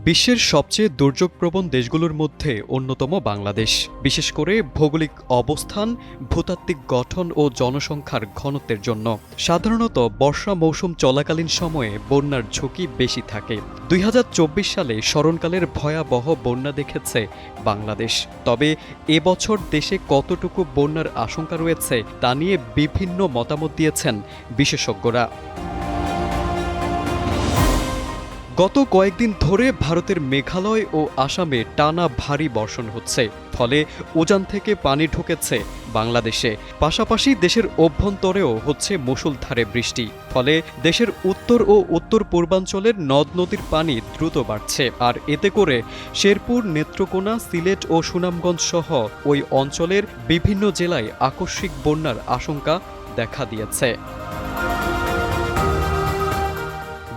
বিশ্বের সবচেয়ে দুর্যোগপ্রবণ দেশগুলোর মধ্যে অন্যতম বাংলাদেশ। বিশেষ করে ভৌগোলিক অবস্থান, ভূতাত্ত্বিক গঠন ও জনসংখ্যার ঘনত্বের জন্য সাধারণত বর্ষা মৌসুম চলাকালীন সময়ে বন্যার ঝুঁকি বেশি থাকে। ২০২৪ সালে স্মরণকালের ভয়াবহ বন্যা দেখেছে বাংলাদেশ। তবে এবছর দেশে কতটুকু বন্যার আশঙ্কা রয়েছে তা নিয়ে বিভিন্ন মতামত দিয়েছেন বিশেষজ্ঞরা। গত কয়েকদিন ধরে ভারতের মেঘালয় ও আসামে টানা ভারী বর্ষণ হচ্ছে, ফলে উজান থেকে পানি ঢুকেছে বাংলাদেশে। পাশাপাশি দেশের অভ্যন্তরেও হচ্ছে মুষলধারে বৃষ্টি, ফলে দেশের উত্তর ও উত্তর পূর্বাঞ্চলের নদ নদীর পানি দ্রুত বাড়ছে। আর এতে করে শেরপুর, নেত্রকোনা, সিলেট ও সুনামগঞ্জ সহ ওই অঞ্চলের বিভিন্ন জেলায় আকস্মিক বন্যার আশঙ্কা দেখা দিয়েছে।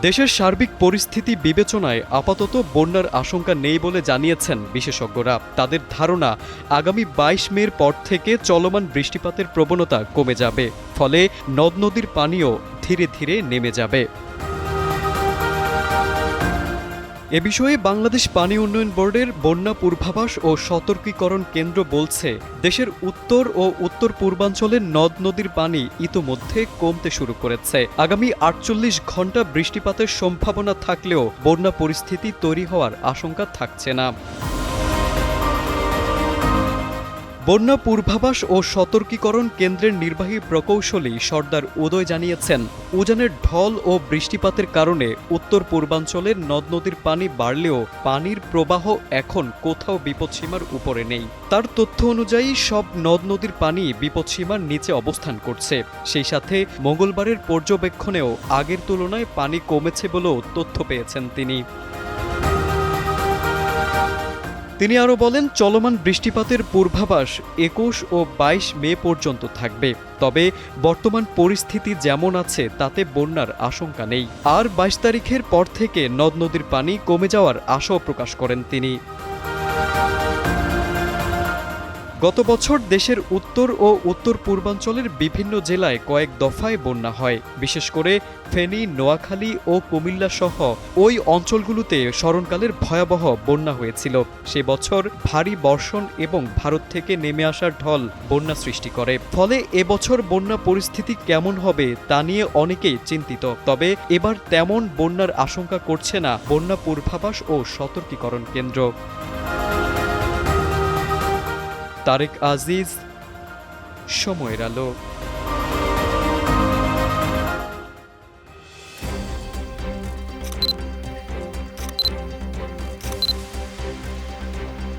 দেশের সার্বিক পরিস্থিতি বিবেচনায় আপাতত বন্যার আশঙ্কা নেই বলে জানিয়েছেন বিশেষজ্ঞরা। তাদের ধারণা, আগামী ২২ মের পর থেকে চলমান বৃষ্টিপাতের প্রবণতা কমে যাবে, ফলে নদ নদীর পানিও ধীরে ধীরে নেমে যাবে। এ বিষয়ে বাংলাদেশ পানি উন্নয়ন বোর্ডের বন্যা পূর্বাভাস ও সতর্কীকরণ কেন্দ্র বলছে, দেশের উত্তর ও উত্তর পূর্বাঞ্চলের নদ নদীর পানি ইতোমধ্যে কমতে শুরু করেছে। আগামী ৪৮ ঘণ্টা বৃষ্টিপাতের সম্ভাবনা থাকলেও বন্যা পরিস্থিতি তৈরি হওয়ার আশঙ্কা থাকছে না। বন্যা পূর্বাভাস ও সতর্কীকরণ কেন্দ্রের নির্বাহী প্রকৌশলী সর্দার উদয় জানিয়েছেন, উজানের ঢল ও বৃষ্টিপাতের কারণে উত্তর পূর্বাঞ্চলের নদ নদীর পানি বাড়লেও পানির প্রবাহ এখন কোথাও বিপদসীমার উপরে নেই। তার তথ্য অনুযায়ী সব নদ নদীর পানি বিপদসীমার নিচে অবস্থান করছে। সেই সাথে মঙ্গলবারের পর্যবেক্ষণেও আগের তুলনায় পানি কমেছে বলেও তথ্য পেয়েছেন তিনি। তিনি আরও বলেন, চলমান বৃষ্টিপাতের পূর্বাভাস ২১ ও ২২ মে পর্যন্ত থাকবে। তবে বর্তমান পরিস্থিতি যেমন আছে তাতে বন্যার আশঙ্কা নেই। আর ২২ তারিখের পর থেকে নদ নদীর পানি কমে যাওয়ার আশাও প্রকাশ করেন তিনি। গত বছর দেশের উত্তর ও উত্তর পূর্বাঞ্চলের বিভিন্ন জেলায় কয়েক দফায় বন্যা হয়। বিশেষ করে ফেনী, নোয়াখালী ও কুমিল্লা সহ ওই অঞ্চলগুলোতে স্মরণকালের ভয়াবহ বন্যা হয়েছিল। সে বছর ভারী বর্ষণ এবং ভারত থেকে নেমে আসা ঢল বন্যা সৃষ্টি করে। ফলে এবছর বন্যা পরিস্থিতি কেমন হবে তা নিয়ে অনেকেই চিন্তিত। তবে এবার তেমন বন্যার আশঙ্কা করছে না বন্যা পূর্বাভাস ও সতর্কীকরণ কেন্দ্র। তারেক আজিজ, সময়ের আলো।